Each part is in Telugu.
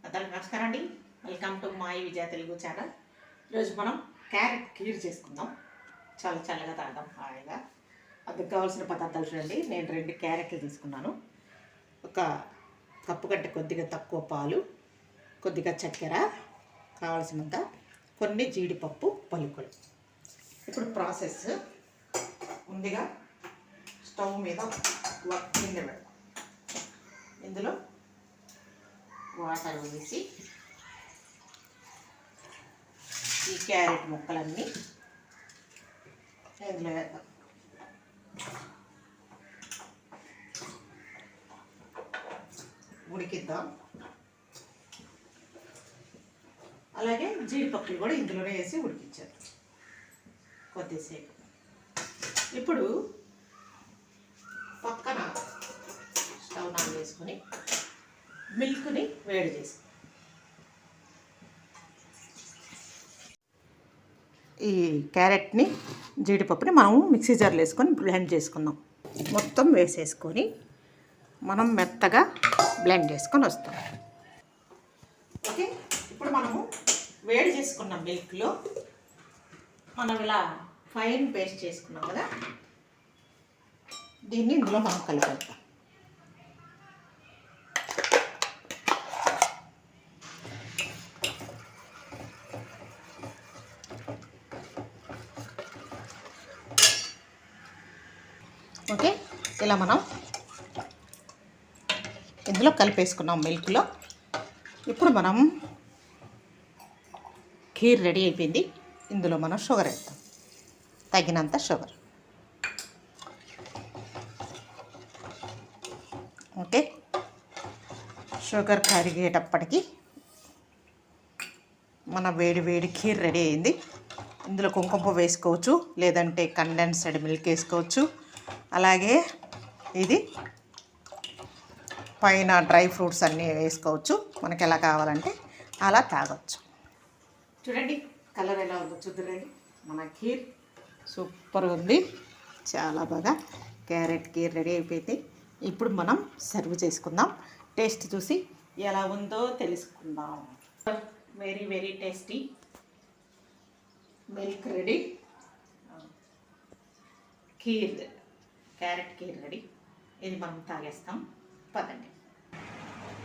అందరికీ నమస్కారం అండి. Welcome to my Vijaya Telugu channel. ఈరోజు మనం క్యారెట్ కీర్ చేసుకుందాం. చాలా చల్లగా తాగుదాం హాయిగా. అందుకు కావాల్సిన పదార్థాలు చూడండి. నేను 2 క్యారెట్లు తీసుకున్నాను. ఒక కప్పు కంటే కొద్దిగా తక్కువ పాలు, కొద్దిగా చక్కెర, కావాల్సినంత కొన్ని జీడిపప్పు పలుకులు. ఇప్పుడు ప్రాసెస్ ముందుగా స్టవ్ మీద గిన్నె పెడతాం. ఇందులో వాటర్ వేసి ఈ క్యారెట్ ముక్కలన్నీ ఇందులో వేద్దాం. ఉడికిద్దాం. అలాగే జీడిపప్పులు కూడా ఇందులోనే వేసి ఉడికించారు కొద్దిసేపు. ఇప్పుడు పక్కన స్టవ్ ఆన్ చేసుకొని మిల్క్ని వేడి చేసి ఈ క్యారెట్ని జీడిపప్పుని మనం మిక్సీ జార్లో వేసుకొని బ్లెండ్ చేసుకుందాం. మొత్తం వేసేసుకొని మనం మెత్తగా బ్లెండ్ చేసుకొని వస్తాం. ఓకే, ఇప్పుడు మనము వేడి చేసుకున్న మిల్క్లో మనం ఇలా ఫైన్ పేస్ట్ చేసుకున్నాం కదా, దీన్ని ఇందులో మనం కలిపేద్దాం. ఓకే, ఇలా మనం ఇందులో కలిపేసుకున్నాం మిల్క్లో. ఇప్పుడు మనం ఖీర్ రెడీ అయిపోయింది. ఇందులో మనం షుగర్ వేద్దాం, తగినంత షుగర్. ఓకే, షుగర్ కరిగేటప్పటికి మన వేడి వేడి ఖీర్ రెడీ అయింది. ఇందులో కుంకుమ వేసుకోవచ్చు, లేదంటే కండెన్స్డ్ మిల్క్ వేసుకోవచ్చు. అలాగే ఇది పైన డ్రై ఫ్రూట్స్ అన్నీ వేసుకోవచ్చు. మనకి ఎలా కావాలంటే అలా తాగొచ్చు. చూడండి కలర్ ఎలా ఉందో చూద్దురండి. మన ఖీర్ సూపర్గా ఉంది. చాలా బాగా క్యారెట్ ఖీర్ రెడీ అయిపోయింది. ఇప్పుడు మనం సర్వ్ చేసుకుందాం. టేస్ట్ చూసి ఎలా ఉందో తెలుసుకుందాం. Very very tasty milk ready, kheer carrot kheer ready. ఇది మనం తాగేస్తాం. పదండి.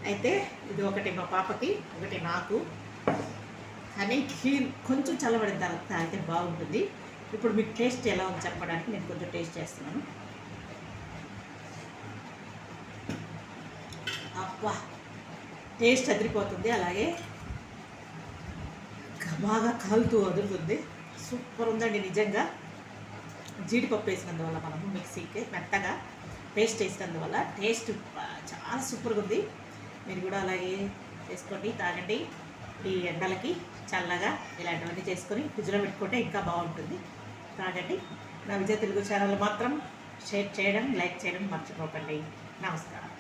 అయితే ఇది ఒకటి మా పాపకి, ఒకటి నాకు. కానీ ఖీర్ కొంచెం చల్లబడిన తర్వాత తాగితే బాగుంటుంది. ఇప్పుడు మీకు టేస్ట్ ఎలా ఉంది చెప్పడానికి నేను కొంచెం టేస్ట్ చేస్తున్నాను. అబ్బా, టేస్ట్ అదిరిపోతుంది. అలాగే బాగా కాలుతూ వదులుతుంది. సూపర్ ఉందండి నిజంగా. జీడిపప్పు వేసినందువల్ల మనము మిక్సీకి మెత్తగా పేస్ట్ వేసినందువల్ల టేస్ట్ చాలా సూపర్గా ఉంది. మీరు కూడా అలాగే చేసుకోండి, తాగండి. ఈ ఎండలకి చల్లగా ఇలాంటివన్నీ చేసుకొని ఫ్రిడ్జ్లో పెట్టుకుంటే ఇంకా బాగుంటుంది. తాగండి. నా విజయ తెలుగు ఛానల్ మాత్రం షేర్ చేయడం, లైక్ చేయడం మర్చిపోకండి. నమస్కారం.